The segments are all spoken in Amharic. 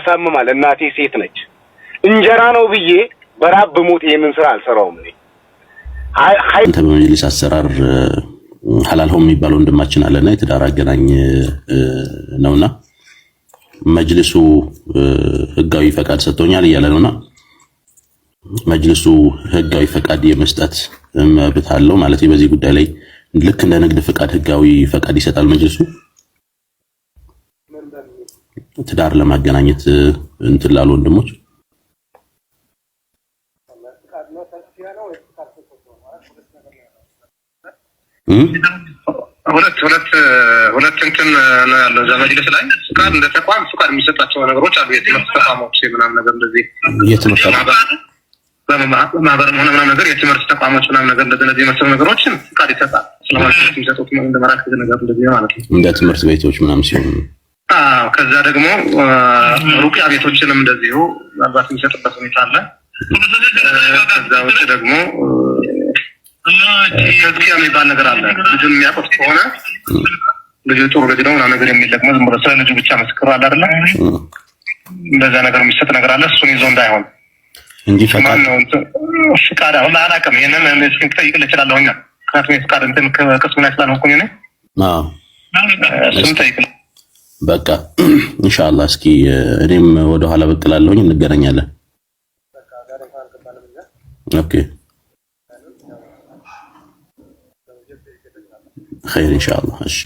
ያሳምማል። እናቴ ሴት ነች። እንጀራ ነው ብዬ በራብ ብሞት ይሄንን ስራ አልሰራውም ነኝ። አንተ በመጅሊስ አሰራር ሐላል ሆም የሚባለው ወንድማችን አለና የትዳር አገናኝ ነውና መጅሊሱ ህጋዊ ፈቃድ ሰጥቶኛል እያለ ነውና መጅሊሱ ህጋዊ ፈቃድ የመስጠት መብት አለው ማለት በዚህ ጉዳይ ላይ ልክ እንደ ንግድ ፈቃድ ህጋዊ ፈቃድ ይሰጣል መጅሊሱ ትዳር ለማገናኘት እንትን ላሉ ወንድሞች ሁለት እንትን ነው ያለው እዛ መጅሊስ ላይ ፍቃድ እንደ ተቋም ፍቃድ የሚሰጣቸው ነገሮች አሉ። የትምህርት ተቋሞች ምናምን ነገር እንደዚህ የትምህርት ማህበርም ሆነ ምናምን ነገር የትምህርት ተቋሞች ምናምን ነገር እንደዚህ መሰል ነገሮችን ፍቃድ ይሰጣል። ስለማለት የሚሰጡት እንደ መራከዝ ነገር እንደዚህ ማለት ነው። እንደ ትምህርት ቤቶች ምናምን ሲሆን ከዛ ደግሞ ሩቅያ ቤቶችንም እንደዚሁ ምናልባት የሚሰጥበት ሁኔታ አለ። ከዛ ውጭ ደግሞ ተዝኪያ የሚባል ነገር አለ። ልጁን የሚያውቁት ከሆነ ልጁ ጥሩ ልጅ ነው ምናምን ነገር የሚል ደግሞ ዝም ብሎ ስለ ልጁ ብቻ መስክሩ አለ አይደለ? እንደዛ ነገር የሚሰጥ ነገር አለ። እሱን ይዞ እንዳይሆን እንጂ ፍቃድ አሁን አላውቅም። ይሄንን እስኪ ጠይቅልህ እችላለሁ። ምክንያቱም የፍቃድ እንትን ከቅስም ላይ ስላልሆንኩኝ እኔ እሱን ጠይቅልህ። በቃ ኢንሻአላህ እስኪ እኔም ወደ ኋላ ብቅ እላለሁኝ፣ እንገናኛለን። ኦኬ خير ان شاء الله። እሺ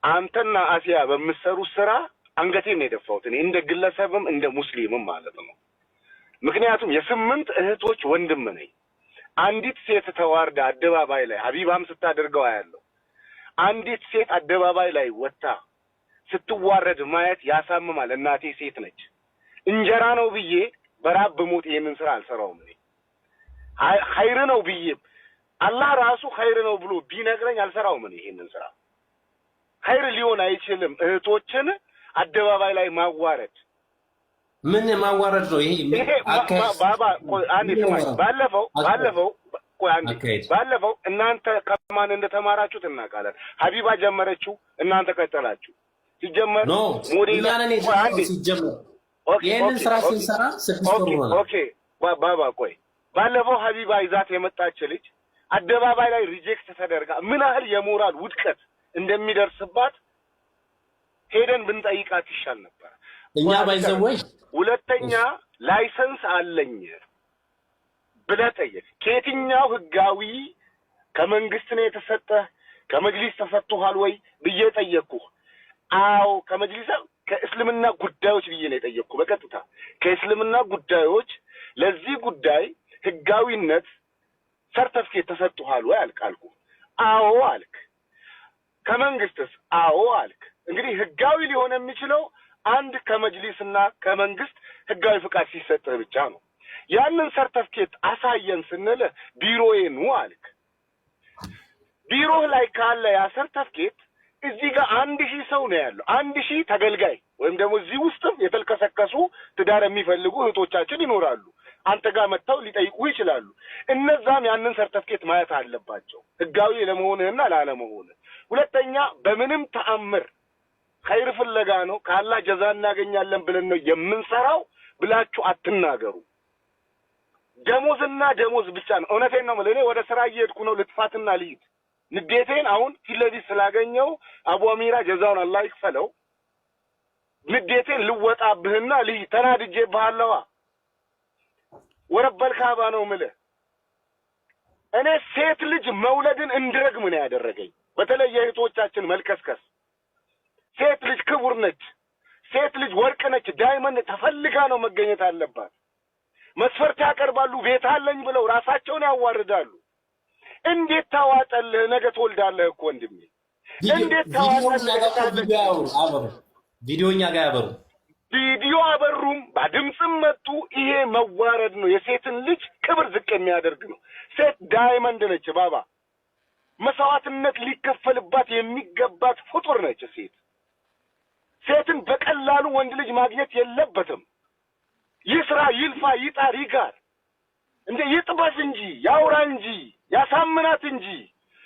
አንተና አሲያ በመሰሩት ስራ አንገቴን ነው የደፋሁት እኔ እንደ ግለሰብም እንደ ሙስሊምም ማለት ነው። ምክንያቱም የስምንት እህቶች ወንድም ነኝ። አንዲት ሴት ተዋርዳ አደባባይ ላይ ሀቢባም ስታደርገው አያለሁ። አንዲት ሴት አደባባይ ላይ ወጣ ስትዋረድ ማየት ያሳምማል። እናቴ ሴት ነች። እንጀራ ነው ብዬ በራብ ብሞት ይሄንን ስራ አልሰራውም ነኝ። ኸይር ነው ብዬ አላህ ራሱ ኸይር ነው ብሎ ቢነግረኝ አልሰራውም ነኝ ይሄንን ስራ። ኸይር ሊሆን አይችልም። እህቶችን አደባባይ ላይ ማዋረድ ምን ማዋረድ ነው ይሄ? ባባ አንዴ ስማኝ። ባለፈው እናንተ ከማን እንደተማራችሁት እናውቃለን። ሀቢባ ጀመረችው፣ እናንተ ቀጠላችሁ። ሲጀመር ሞዴል አንዴ ሲጀመር ይሄንን ስራ ሲሰራ 6 ወር ነው። ኦኬ ባባ ቆይ፣ ባለፈው ሀቢባ ይዛት የመጣች ልጅ አደባባይ ላይ ሪጀክት ተደርጋ ምን ያህል የሞራል ውድቀት እንደሚደርስባት ሄደን ብንጠይቃት ይሻል ነበር። እኛ ባይዘወይ ሁለተኛ ላይሰንስ አለኝ ብለህ ጠየቅ። ከየትኛው ህጋዊ ከመንግስት ነው የተሰጠህ? ከመጅሊስ ተሰጥቷል ወይ ብዬ ጠየቅኩህ። አዎ ከመጅሊስ ከእስልምና ጉዳዮች ብዬ ነው የጠየቅኩህ። በቀጥታ ከእስልምና ጉዳዮች ለዚህ ጉዳይ ህጋዊነት ሰርተፍኬት ተሰጥቷል ወይ አልኩ። አዎ አልክ። ከመንግስትስ? አዎ አልክ። እንግዲህ ህጋዊ ሊሆን የሚችለው አንድ ከመጅሊስና ከመንግስት ህጋዊ ፍቃድ ሲሰጥህ ብቻ ነው። ያንን ሰርተፍኬት አሳየን ስንል ቢሮዬ ነው አልክ። ቢሮህ ላይ ካለ ያ ሰርተፍኬት እዚህ ጋር 1000 ሰው ነው ያለው። 1000 ተገልጋይ ወይም ደግሞ እዚህ ውስጥም የተልከሰከሱ ትዳር የሚፈልጉ እህቶቻችን ይኖራሉ። አንተ ጋር መጥተው ሊጠይቁ ይችላሉ። እነዛም ያንን ሰርተፍኬት ማየት አለባቸው ህጋዊ ለመሆንህና ላለመሆንህ። ሁለተኛ በምንም ተአምር ኸይር ፍለጋ ነው ካላህ ጀዛ እናገኛለን ብለን ነው የምንሰራው ብላችሁ አትናገሩ። ደሞዝና ደሞዝ ብቻ ነው። እውነቴን ነው ማለት እኔ ወደ ስራ እየሄድኩ ነው ልጥፋትና ልሂድ። ንዴቴን አሁን ፊትለፊት ስላገኘው አቡ አሚራ ጀዛውን አላህ ይክፈለው ንዴቴን ልወጣብህና ልሂድ። ተናድጄብሃለዋ ወረበል ካባ ነው የምልህ። እኔ ሴት ልጅ መውለድን እንድረግም ነው ያደረገኝ። በተለይ የእህቶቻችን መልከስከስ። ሴት ልጅ ክቡር ነች። ሴት ልጅ ወርቅ ነች፣ ዳይመንድ ተፈልጋ ነው መገኘት አለባት። መስፈርት ያቀርባሉ። ቤት አለኝ ብለው ራሳቸውን ያዋርዳሉ። እንዴት ታዋጠልህ? ነገ ትወልዳለህ እኮ ወንድሜ። እንዴት ታዋጠልህ? ቪዲዮኛ ጋር ያበሩ ቪዲዮ አበሩም በድምጽም መጡ። ይሄ መዋረድ ነው። የሴትን ልጅ ክብር ዝቅ የሚያደርግ ነው። ሴት ዳይመንድ ነች ባባ። መስዋዕትነት ሊከፈልባት የሚገባት ፍጡር ነች ሴት። ሴትን በቀላሉ ወንድ ልጅ ማግኘት የለበትም። ይስራ፣ ይልፋ፣ ይጣር፣ ይጋር እንደ ይጥበስ እንጂ ያውራ እንጂ ያሳምናት እንጂ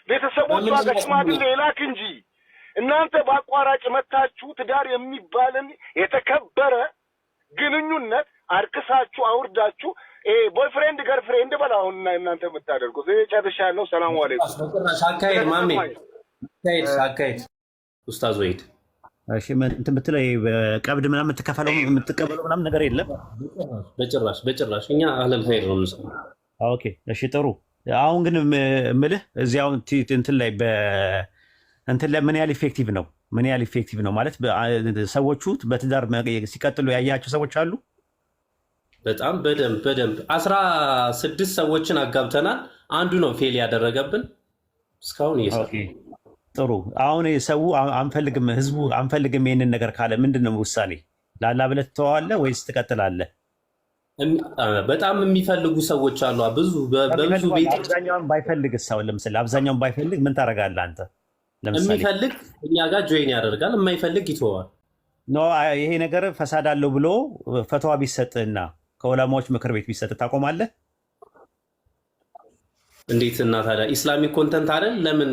ቤተሰቦቿ ጋር ሽማግሌ ይላክ እንጂ እናንተ በአቋራጭ መታችሁ ትዳር የሚባልን የተከበረ ግንኙነት አርክሳችሁ አውርዳችሁ ቦይፍሬንድ ገርፍሬንድ በላውን እናንተ የምታደርጉት ጨርሻለሁ። ሰላም አለይኩም። አካሄድ ማሜ አካሄድ ኡስታዝ ወይድ እሺ ምን እንትን ብትለው ቀብድ ምናምን የምትቀበለው ምናምን ነገር የለም በጭራሽ እኛ አህለል ኸይር ነው የምንሰራው። ኦኬ እሺ ጥሩ። አሁን ግን እምልህ እዚያው እንትን ላይ ምን ያህል ኢፌክቲቭ ነው? ምን ያህል ኢፌክቲቭ ነው ማለት ሰዎቹ በትዳር ሲቀጥሉ ያያቸው ሰዎች አሉ? በጣም በደንብ 16 ሰዎችን አጋብተናል። አንዱ ነው ፌል ያደረገብን እስካሁን እየሰራ። ጥሩ። አሁን ሰው አንፈልግም፣ ህዝቡ አንፈልግም ይሄንን ነገር ካለ ምንድነው ውሳኔ? ላላ ብለህ ትተዋለህ ወይስ ትቀጥላለህ? በጣም የሚፈልጉ ሰዎች አሉ። በብዙ ቤት አብዛኛውን ባይፈልግ ሰው ለምሳሌ አብዛኛውን ባይፈልግ ምን ታደርጋለህ አንተ? ለምሳሌ የሚፈልግ እኛ ጋር ጆይን ያደርጋል፣ የማይፈልግ ይተዋል። ኖ ይሄ ነገር ፈሳድ አለው ብሎ ፈትዋ ቢሰጥና ከዑለማዎች ምክር ቤት ቢሰጥ ታቆማለህ? እንዴት እና ታዲያ ኢስላሚክ ኮንተንት አይደል? ለምን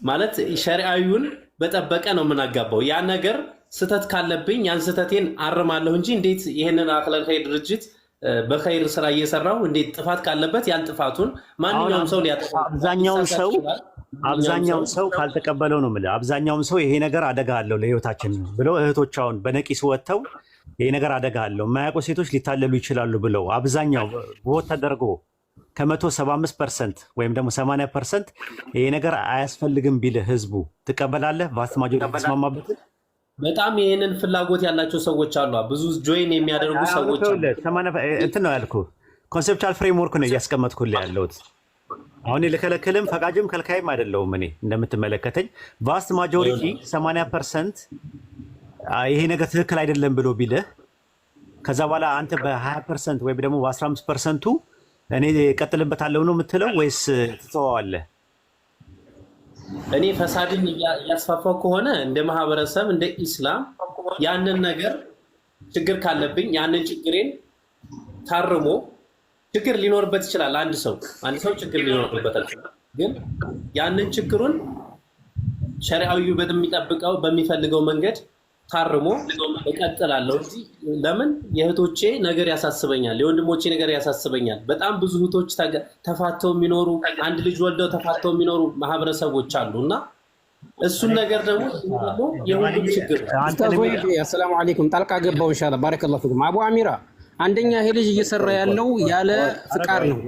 ማለት ሸሪዓዊውን በጠበቀ ነው የምናጋባው። ያ ነገር ስተት ካለብኝ ያን ስተቴን አርማለሁ እንጂ እንዴት ይሄንን አክለል ኸይር ድርጅት በኸይር ስራ እየሰራው እንዴት ጥፋት ካለበት ያን ጥፋቱን ማንኛውም ሰው ሊያጠፋ አብዛኛውን ሰው ካልተቀበለው ነው የምልህ። አብዛኛውን ሰው ይሄ ነገር አደጋ አለው ለህይወታችን ብለው እህቶቻውን በነቂስ ወጥተው ይሄ ነገር አደጋ አለው የማያውቁ ሴቶች ሊታለሉ ይችላሉ ብለው አብዛኛው ቦት ተደርጎ ከ175% ወይም ደግሞ 80% ይሄ ነገር አያስፈልግም ቢልህ ህዝቡ ትቀበላለህ? ቫስት ማጆሪቲ ተስማማበት? በጣም ይሄንን ፍላጎት ያላቸው ሰዎች አሉ። ብዙ ጆይን የሚያደርጉ ሰዎች አሉ። እንትን ነው ያልኩህ፣ ኮንሴፕቹዋል ፍሬምወርክ ነው እያስቀመጥኩልህ ያለሁት። አሁን ልከለክልም ፈቃጅም ከልካይም አይደለሁም። እኔ እንደምትመለከተኝ ቫስት ማጆሪቲ 80% ይሄ ነገር ትክክል አይደለም ብሎ ቢልህ ከዛ በኋላ አንተ በ20% ወይም ደግሞ በ15%ቱ እኔ ቀጥልበታለሁ ነው የምትለው ወይስ ትተዋዋለህ? እኔ ፈሳድን እያስፋፋው ከሆነ እንደ ማህበረሰብ እንደ ኢስላም ያንን ነገር ችግር ካለብኝ ያንን ችግሬን ታርሞ ችግር ሊኖርበት ይችላል። አንድ ሰው ችግር ሊኖርበት ይችላል። ግን ያንን ችግሩን ሸሪዓዊ በሚጠብቀው በሚፈልገው መንገድ ታርሞ እቀጥላለሁ እንጂ ለምን የእህቶቼ ነገር ያሳስበኛል፣ የወንድሞቼ ነገር ያሳስበኛል። በጣም ብዙ እህቶች ተፋተው የሚኖሩ አንድ ልጅ ወልደው ተፋተው የሚኖሩ ማህበረሰቦች አሉ እና እሱን ነገር ደግሞ የሁሉም ችግር ነው። አሰላሙ አለይኩም ጣልቃ ገባው ኢንሻአላህ ባረከላሁ ፊኩም። አቡ አሚራ አንደኛ ይሄ ልጅ እየሰራ ያለው ያለ ፍቃድ ነው።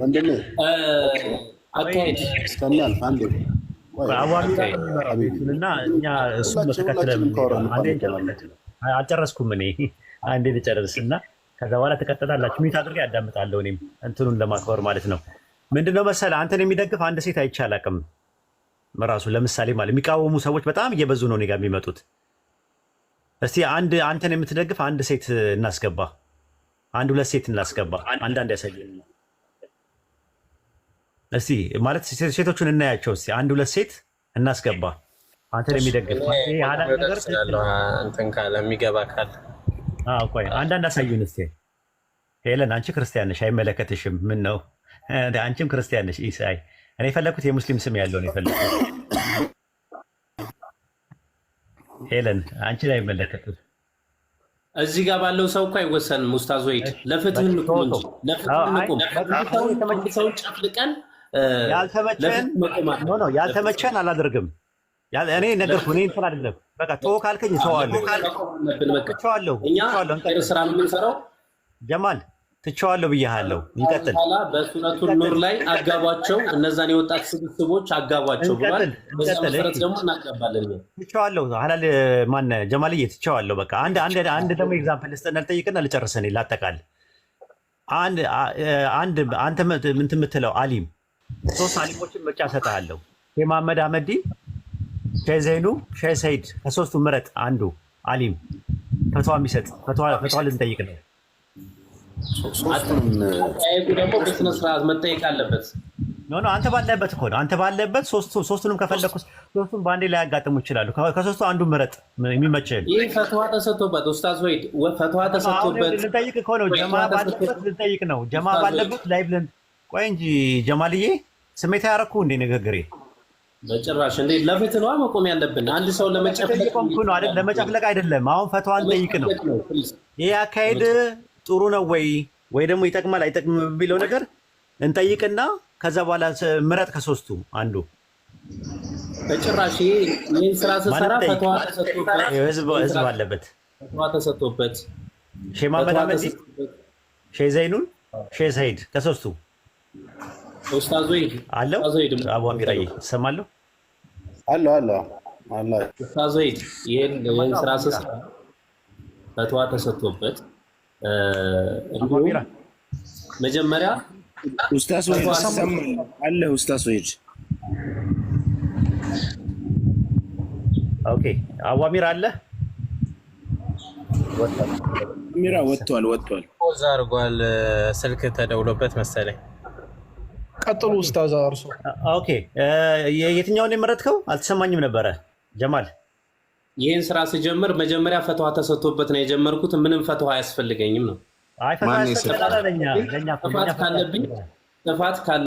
አካሄድ ይስተላል አንዴ እና እኛ እሱን ተከትለን አልጨረስኩም። እኔ አንዴ ልጨርስና ከዛ በኋላ ትቀጥላላችሁ። ሚት አድርጌ ያዳምጣለሁ። እኔም እንትኑን ለማክበር ማለት ነው። ምንድነው መሰለህ አንተን የሚደግፍ አንድ ሴት አይቼ አላውቅም። ራሱ ለምሳሌ ማለት የሚቃወሙ ሰዎች በጣም እየበዙ ነው እኔ ጋር የሚመጡት። እስቲ አንተን የምትደግፍ አንድ ሴት እናስገባ፣ አንድ ሁለት ሴት እናስገባ። አንዳንድ ያሳየን እስቲ ማለት ሴቶቹን እናያቸው። እስቲ አንድ ሁለት ሴት እናስገባ። አንተን የሚደግፍ እንትን ካለ የሚገባ ካለ ቆይ አንዳንድ አሳዩን እስቲ። ሄለን አንቺ ክርስቲያን ነሽ አይመለከትሽም። ምን ነው አንቺም ክርስቲያን ነሽ። ኢሳይ እኔ የፈለኩት የሙስሊም ስም ያለው ነው የፈለኩት። ሄለን አንቺ ላይ አይመለከትም። እዚህ ጋር ባለው ሰው እኮ አይወሰንም። ኡስታዝ ወይድ ለፍትህ እንቁም እንጂ ለፍትህ እንቁም። ሰውን ጨፍልቀን ያልተመቸን አላደርግም። እኔ ነገርኩህ። እኔ እንትን አይደለም በቃ ተወው ካልከኝ እተዋለሁ። እኛ ስራ የምንሰራው ጀማል ትቼዋለሁ ብያለሁ። እንቀጥል። በሱረቱል ኑር ላይ አጋቧቸው፣ እነዛን የወጣት ስብስቦች አጋቧቸው ብሏል። በዛ መሰረት ደግሞ እናጋባለን። ትቼዋለሁ። ሀላል ማነህ ጀማልዬ ትቼዋለሁ። በቃ አንድ ደግሞ ኤግዛምፕል ልስጥና ልጠይቅና ልጨርስ። እኔ ላጠቃል። አንተ እንትን የምትለው አሊም 3 አሊሞችን ምርጫ ሰጥሃለሁ። ሼህ መሐመድ አህመዲን፣ ሼህ ዘይኑ፣ ሼህ ሰይድ ከ3ቱ ምረጥ አንዱ አሊም ፈትዋ የሚሰጥ ፈትዋ ልንጠይቅ ነው። አጠያየቁ ደግሞ በስነ ስርዓት መጠየቅ አለበት። ኖ አንተ ባለበት እኮ ነው። አንተ ባለበት ሶስቱንም ከፈለኩ ሶስቱን በአንዴ ላይ ያጋጥሙ ይችላሉ። ከሶስቱ አንዱ ምረጥ የሚመችህን። ይህ ፈትዋ ተሰጥቶበት ኡስታዝ ወይድ ፈትዋ ተሰጥቶበት ልንጠይቅ እኮ ነው። ጀማ ባለበት ልንጠይቅ ነው። ጀማ ባለበት ላይ ብለን ቆይ እንጂ ጀማልዬ ስሜት ያረኩ እንደ ንግግሬ በጭራሽ እንዴ ለፍትህ ነው መቆም ያለብን። አንድ ሰው ለመጨፍለቅ ነው አይደል? ለመጨፍለቅ አይደለም። አሁን ፈትዋን ጠይቅ ነው። ይሄ አካሄድ ጥሩ ነው ወይ ደግሞ ይጠቅማል አይጠቅም የሚለው ነገር እንጠይቅና ከዛ በኋላ ምረጥ ከሶስቱ አንዱ። በጭራሽ ይሄን ስራ ስሰራ ፈትዋ ተሰጥቶበት ህዝብ አለበት። ፈትዋ ተሰጥቶበት ሼህ መሐመድ አህመድ፣ ሼህ ዘይኑን፣ ሼህ ሰይድ ከሶስቱ ኡስታዝ ወይድ አለው። አቡ አሚራዬ ይሰማለሁ አለ ኡስታዝ ወይድ ይሄን ስራ ስሰራ ፈትዋ ተሰጥቶበት አቡ አሚራ መጀመሪያ ኡስታዝ ወይድ አለ። ኡስታዝ ወይድ ኦኬ። አቡ አሚራ አለ። አሚራ ወጥቷል። ፖዝ አድርጓል። ስልክ ተደውሎበት መሰለኝ። ቀጥሉ ኡስታዝ አርሶ። ኦኬ የትኛውን የመረጥከው? አልተሰማኝም ነበረ ጀማል። ይህን ስራ ስጀምር መጀመሪያ ፈትዋ ተሰጥቶበት ነው የጀመርኩት። ምንም ፈትዋ አያስፈልገኝም ነው። አይ ፈትዋ ያስፈልጋል ለኛ ጥፋት ካለብኝ ጥፋት ካለ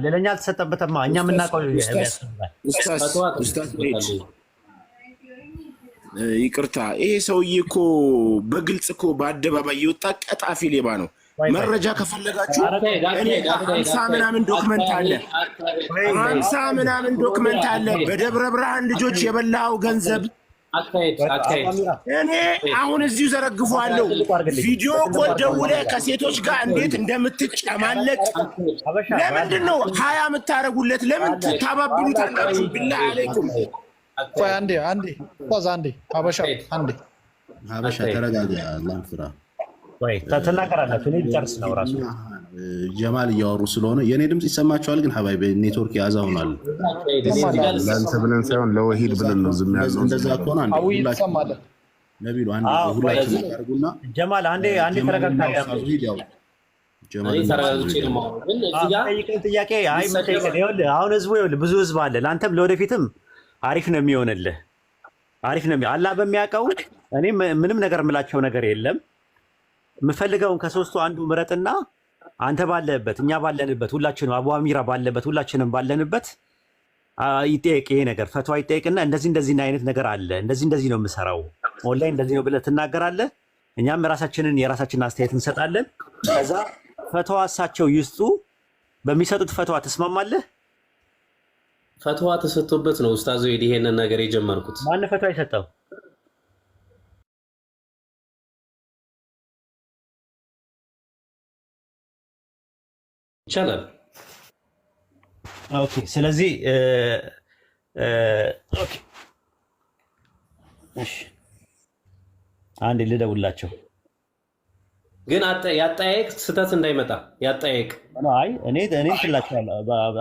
ለኛ አልተሰጠበትማ። እኛ የምናውቀው ኡስታዝ ወይድ ይቅርታ፣ ይሄ ሰውዬ እኮ በግልጽ እኮ በአደባባይ የወጣ ቀጣፊ ሌባ ነው። መረጃ ከፈለጋችሁ እኔ 50 ምናምን ዶክመንት አለ በደብረ ብርሃን ልጆች የበላው ገንዘብ እኔ አሁን እዚሁ ዘረግፈዋለሁ። ቪዲዮ ኮል ደውለህ ከሴቶች ጋር እንዴት እንደምትጨማለቅ ለምንድን ነው 20 የምታደርጉለት? ለምን ታባብሉታላችሁ? ቢላህ አለይኩም ቆይ አንዴ ሀበሻ ተረጋጋ። አላህን ፍራ። ወይ ተናገራላችሁ። እኔ ልጨርስ ነው ራሱ ጀማል እያወሩ ስለሆነ የእኔ ድምፅ ይሰማቸዋል። ግን ሀባይ ኔትወርክ ያዛ ሆኗል። ለአንተ ብለን ሳይሆን ለወሂድ ብለን ነው ዝም ያልነው። እንደዛ ከሆነ ነቢሉ ሁላችን ያርጉና ጀማል አንዴ ተረጋግታ ጥያቄ አሁን ህዝቡ ብዙ ህዝብ አለ። ለአንተም ለወደፊትም አሪፍ ነው የሚሆንልህ። አላህ በሚያውቀው እኔ ምንም ነገር የምላቸው ነገር የለም። የምፈልገውን ከሶስቱ አንዱ ምረጥና አንተ ባለበት እኛ ባለንበት ሁላችንም አቡ አሚራ ባለበት ሁላችንም ባለንበት ይጠየቅ። ይሄ ነገር ፈትዋ ይጠየቅና እንደዚህ አይነት ነገር አለ እንደዚህ ነው የምሰራው ኦንላይን እንደዚህ ነው ብለህ ትናገራለህ። እኛም የራሳችንን አስተያየት እንሰጣለን። ከዛ ፈትዋ እሳቸው ይስጡ። በሚሰጡት ፈትዋ ትስማማለህ? ፈትዋ ተሰጥቶበት ነው ኡስታዝ ወይድ ይሄንን ነገር የጀመርኩት። ማን ፈትዋ የሰጠው? ይቻላል። ኦኬ ስለዚህ ኦኬ እሺ አንዴ ልደውላቸው። ግን ያጠያየቅ ስህተት እንዳይመጣ ያጠያየቅ። አይ እኔ ትላቸዋለሁ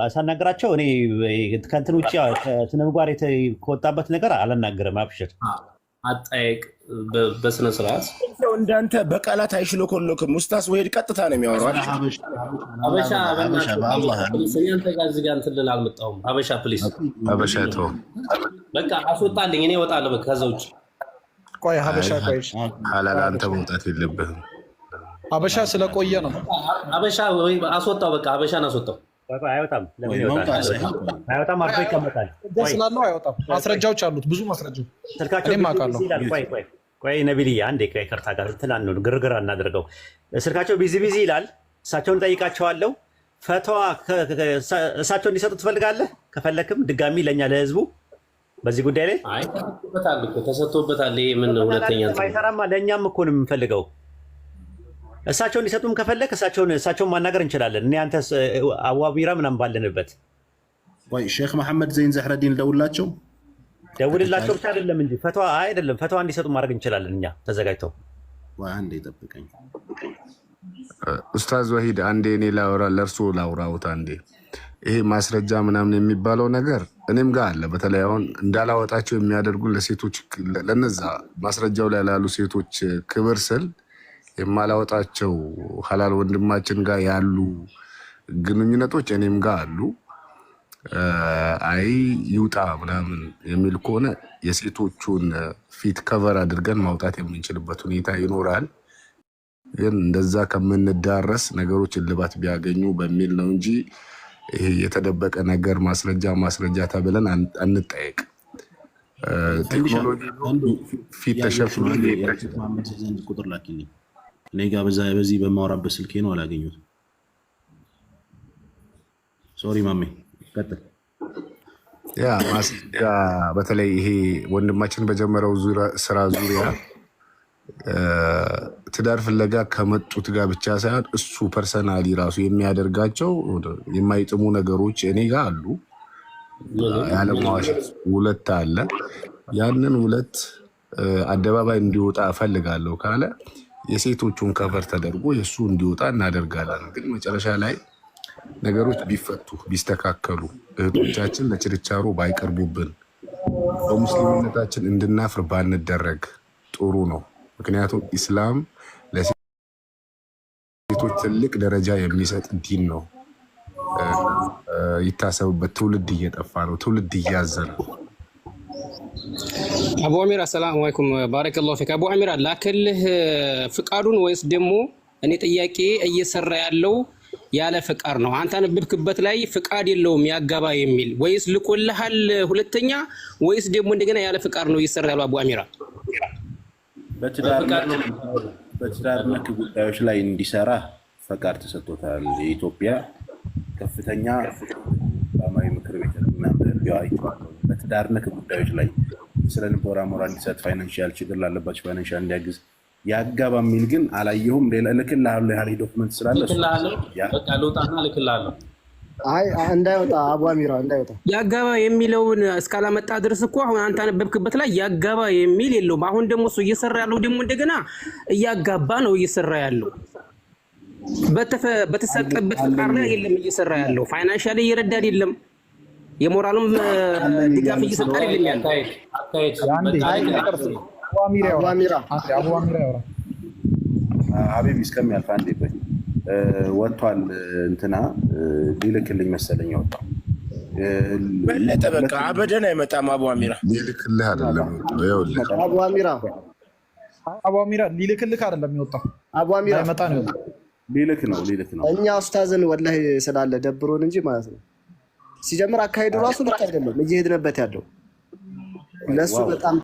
አሳናግራቸው። እኔ ከእንትን ውጭ ከስነ ምግባር ከወጣበት ነገር አላናገርም። አብሽር አጠያየቅ በስነ ስርዓት እንዳንተ በቃላት አይሽሎኮሎክም። ኡስታዝ ወሂድ ቀጥታ ነው የሚያወራው። ሀበሻ አንተ ጋር እዚህ ጋር እንትን ልል አልመጣሁም። ሀበሻ ፕሊስ ሀበሻ ተው በቃ አስወጣልኝ። እኔ እወጣለሁ በቃ ከዛ ውጭ። ቆይ ሀበሻ ቆይ ሀላል አንተ መውጣት የለብህም። ሀበሻ ስለቆየ ነው። ሀበሻ ወይ አስወጣው በቃ ሀበሻን አስወጣው። አይወጣም። ለምን ይወጣል? አይወጣም። አርፎ ይቀመጣል። ስላለው አይወጣም። ማስረጃዎች አሉት፣ ብዙ ማስረጃዎች። ስልካቸው ቆይ ነቢልዬ አንዴ ከርታ ጋር ትናን ነው ግርግር እናደርገው። ስልካቸው ቢዚ ይላል። እሳቸውን ጠይቃቸዋለሁ። ፈትዋ እሳቸው እንዲሰጡ ትፈልጋለህ? ከፈለክም ድጋሚ ለእኛ ለህዝቡ በዚህ ጉዳይ ላይ ተሰጥቶበታል። ይሄ ምን ሁለተኛ አይሰራማ። ለእኛም እኮ ነው የምንፈልገው። እሳቸውን እንዲሰጡም ከፈለክ እሳቸውን ማናገር እንችላለን። እኔ አንተ አቡ አሚራ ምናምን ባለንበት ወይ ሼክ መሐመድ ዘይን ዘህረዲን ደውላቸው ብቻ አይደለም እንጂ ፈትዋ እንዲሰጡ ማድረግ እንችላለን። እኛ ተዘጋጅተው አንዴ ጠብቀኝ ኡስታዝ ወሂድ አንዴ እኔ ላውራ ለእርሱ ላውራውት አንዴ። ይሄ ማስረጃ ምናምን የሚባለው ነገር እኔም ጋር አለ። በተለይ አሁን እንዳላወጣቸው የሚያደርጉ ለሴቶች ለነዛ ማስረጃው ላይ ላሉ ሴቶች ክብር ስል የማላወጣቸው ሀላል ወንድማችን ጋር ያሉ ግንኙነቶች እኔም ጋር አሉ። አይ ይውጣ ምናምን የሚል ከሆነ የሴቶቹን ፊት ከቨር አድርገን ማውጣት የምንችልበት ሁኔታ ይኖራል። ግን እንደዛ ከምንዳረስ ነገሮች እልባት ቢያገኙ በሚል ነው እንጂ ይሄ የተደበቀ ነገር ማስረጃ ተብለን አንጠየቅ። ቴክኖሎጂ ፊት ተሸፍኖ ዘንድ ቁጥር ላኪልኝ። እኔ ጋ በዚህ በማወራበት ስልኬ ነው አላገኙትም። ሶሪ ማሜ ቀጥል። ያ ማስረጃ በተለይ ይሄ ወንድማችን በጀመረው ስራ ዙሪያ ትዳር ፍለጋ ከመጡት ጋር ብቻ ሳይሆን እሱ ፐርሰናሊ ራሱ የሚያደርጋቸው የማይጥሙ ነገሮች እኔ ጋር አሉ። ያለማዋሸት ውለት አለ። ያንን ውለት አደባባይ እንዲወጣ እፈልጋለሁ ካለ የሴቶቹን ከቨር ተደርጎ የእሱ እንዲወጣ እናደርጋለን። ግን መጨረሻ ላይ ነገሮች ቢፈቱ ቢስተካከሉ፣ እህቶቻችን ለችርቻሮ ባይቀርቡብን፣ በሙስሊምነታችን እንድናፍር ባንደረግ ጥሩ ነው። ምክንያቱም ኢስላም ለሴቶች ትልቅ ደረጃ የሚሰጥ ዲን ነው። ይታሰቡበት። ትውልድ እየጠፋ ነው። ትውልድ እያዘነ ነው። አቡ አሚራ ሰላም አለይኩም ባረከላሁ ፊክ። አቡ አሚራ ላክልህ ፍቃዱን ወይስ ደግሞ እኔ ጥያቄ እየሰራ ያለው ያለ ፍቃድ ነው? አንተ አነበብክበት ላይ ፍቃድ የለውም ያጋባ የሚል ወይስ ልኮልሃል ሁለተኛ፣ ወይስ ደግሞ እንደገና ያለ ፍቃድ ነው እየሰራ ያለው? አቡ አሚራ በትዳር ነክ ጉዳዮች ላይ እንዲሰራ ፈቃድ ተሰጥቶታል። የኢትዮጵያ ከፍተኛ ሰላማዊ ምክር ቤት በትዳር ነክ ጉዳዮች ላይ ስለ ልቦና ሞራ እንዲሰጥ፣ ፋይናንሻል ችግር ላለባቸው ፋይናንሻል እንዲያግዝ ያጋባ የሚል ግን አላየሁም። ሌላ እልክልሃለሁ ያህል ዶክመንት ስላለ በቃ ልውጣና እልክልሃለሁ። አይ እንዳይወጣ አቡ አሚራ እንዳይወጣ ያጋባ የሚለውን እስካላመጣ ድረስ እኮ አሁን አንተ አነበብክበት ላይ ያጋባ የሚል የለውም። አሁን ደግሞ እሱ እየሰራ ያለው ደግሞ እንደገና እያጋባ ነው እየሰራ ያለው። በተሰጠበት ፍቃድ ላይ የለም እየሰራ ያለው። ፋይናንሻሊ እየረዳ አይደለም፣ የሞራልም ድጋፍ እየሰጠ አይደለም ያለው። አቡ አሚራ ሀቢብ እስከሚያልፍ አንዴ ቆይ። ወጥቷል እንትና ሊልክልኝ መሰለኝ ወጣው። በለጠ በቃ አበደን አይመጣም። አቡ አሚራ ሊልክልህ አይደለም አቡ አሚራ ሊልክልህ አይደለም የወጣው። አቡ አሚራ አይመጣ ነው ሊልክ ነው። እኛ ኡስታዝን ወላሂ ስላለ ደብሮን እንጂ ማለት ነው። ሲጀምር አካሄዱ ራሱ ልክ አይደለም እየሄድንበት ያለው ለሱ በጣም